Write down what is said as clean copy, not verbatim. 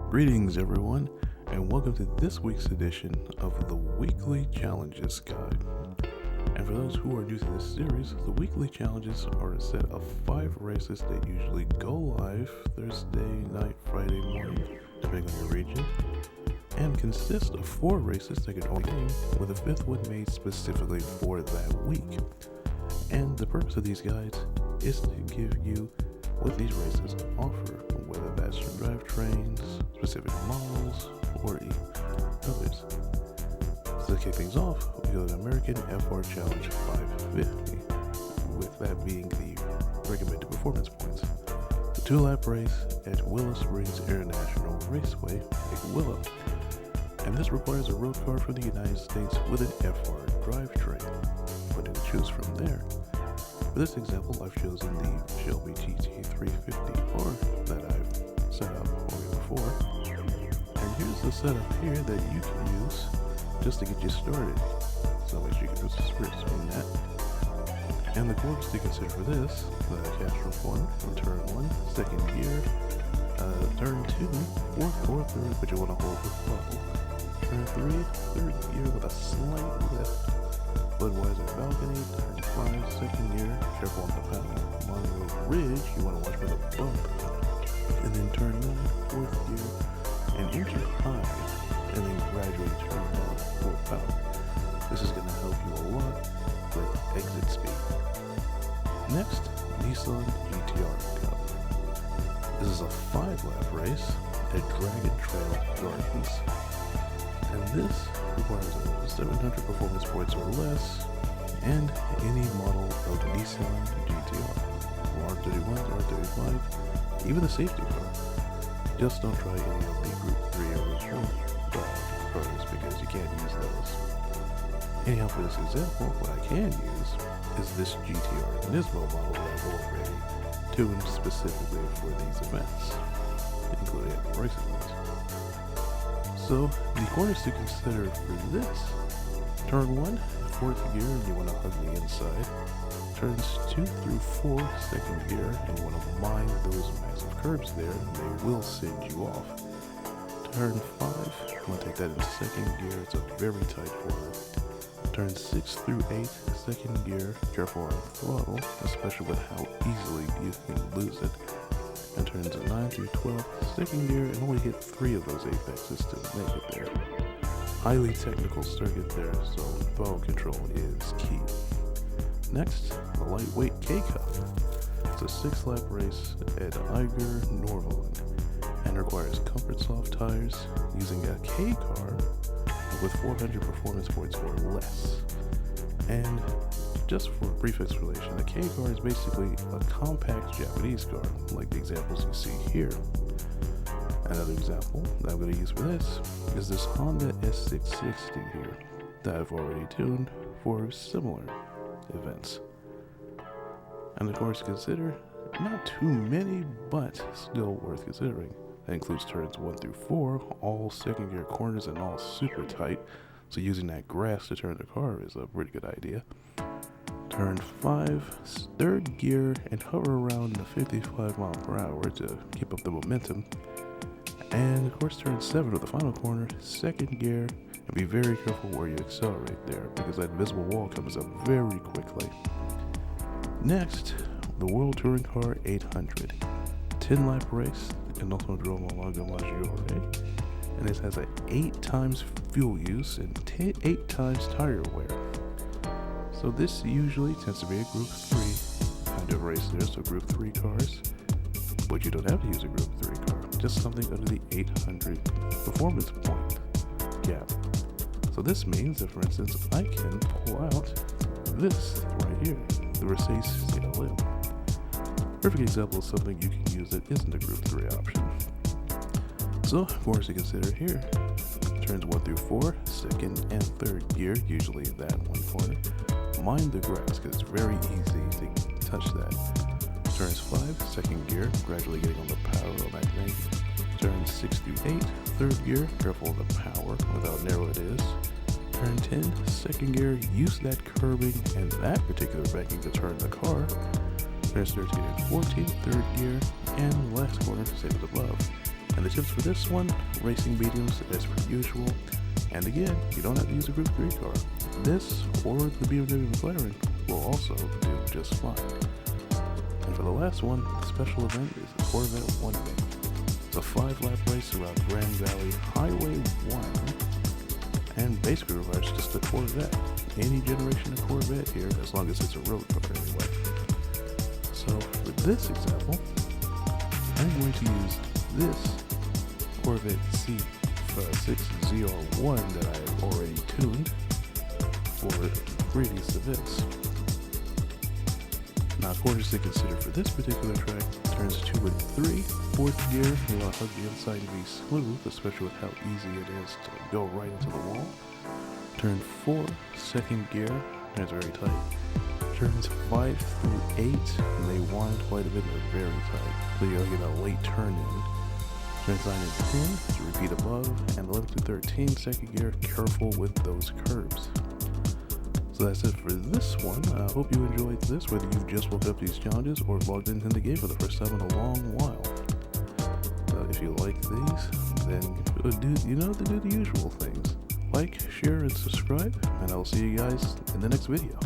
Greetings, everyone, and welcome to this week's edition of the Weekly Challenges Guide. And for those who are new to this series, the Weekly Challenges are a set of 5 races that usually go live Thursday night, Friday morning, depending on your region, and consist of 4 races that can only game, with a 5th one made specifically for that week. And the purpose of these guides is to give you what these races offer, whether that's drivetrains, specific models, or others. So to kick things off, we go to the American FR Challenge 550, with that being the recommended performance points. The 2-lap race at Willow Springs International Raceway at Willow. And this requires a road car from the United States with an FR drivetrain. What to choose from there? For this example, I've chosen the Shelby GT350R that I've set up before. And here's the setup here that you can use just to get you started. So make sure you get this script in that. And the corners to consider for this, the Castro corner from turn 1, second gear, turn 2, fourth, third, but you want to hold the throttle. Turn 3, third gear with a slight lift. Budweiser balcony, turn 5, second gear, careful on the pedal. Monroe Ridge, you want to watch for the bump. And then turn 9, fourth gear, and enter high, and then gradually turn down full power. This is going to help you a lot with exit speed. Next, Nissan GTR Cup. This is a 5-lap race at Dragon Trail Gardens. And this requires 700 performance points or less, and any model of Nissan GTR, R31, R35, even the safety car. Just don't try any of the Group 3 or 4 cars because you can't use those. Anyhow, for this example, what I can use is this GTR Nismo model that I've already tuned specifically for these events, including racing ones. So, the corners to consider for this: turn 1, fourth gear, and you want to hug the inside. Turns 2 through 4, second gear, and you want to mind those massive curves there, and they will send you off. Turn 5, you want to take that in second gear, it's a very tight corner. Turn 6 through 8, second gear, careful on throttle, especially with how easily you can lose it. And turns 9 through 12, second gear, and only hit 3 of those apexes to make it there. Highly technical circuit there, so throttle control is key. Next, the lightweight K-Cup. It's a 6-lap race at Eiger, Nordwand, and requires comfort soft tires using a K car with 400 performance points or less. And just for brief explanation, a K car is basically a compact Japanese car, like the examples you see here. Another example that I'm going to use for this is this Honda S660 here that I've already tuned for similar events. And of course, consider not too many, but still worth considering. That includes turns 1 through 4, all second gear corners and all super tight, so using that grass to turn the car is a pretty good idea. Turn 5, third gear, and hover around the 55 mile per hour to keep up the momentum. And of course, turn 7 with the final corner, second gear, and be very careful where you accelerate there because that visible wall comes up very quickly. Next, the World Touring Car 800, 10-lap race in Autodromo Lago Maggiore, and this has an 8 times fuel use and 8 times tire wear. So this usually tends to be a Group 3 kind of race there, so Group 3 cars, but you don't have to use a Group 3 car, just something under the 800 performance point gap. So this means that, for instance, I can pull out this right here, the Mercedes CLM. Perfect example of something you can use that isn't a Group 3 option. So, of course, to consider here, turns 1 through 4, second and third gear, usually in that one corner. Mind the grass, because it's very easy to touch that. Turns 5, second gear, gradually getting on the power on that thing. Turns 6 through 8, third gear, careful of the power with how narrow it is. Turn 10, second gear, use that curbing and that particular braking to turn the car. Turns 13 and 14, third gear, and last corner, same as above. And the tips for this one, racing mediums as per usual. And again, you don't have to use a Group 3 car. This or the BMW McLaren will also do just fine. And for the last one, the special event is the Corvette 1-Day. It's a 5-lap race around Grand Valley Highway 1, and basically requires just a Corvette. Any generation of Corvette here, as long as it's a road car anyway. So for this example, I'm going to use this Corvette C6ZR1 that I have already tuned for previous events. Now, quarters to consider for this particular track: turns 2 and 3, 4th gear, you want to hug the inside to be smooth, especially with how easy it is to go right into the wall. Turn 4, 2nd gear, turns very tight. Turns 5 through 8, and they wind quite a bit and they're very tight, so you'll get a late turn in. Turns 9 and 10, to repeat above, and 11 through 13, 2nd gear, careful with those curves. So that's it for this one. I hope you enjoyed this, whether you've just woke up these challenges or logged into the game for the first time in a long while. If you like these, then do the usual things. Like, share, and subscribe, and I'll see you guys in the next video.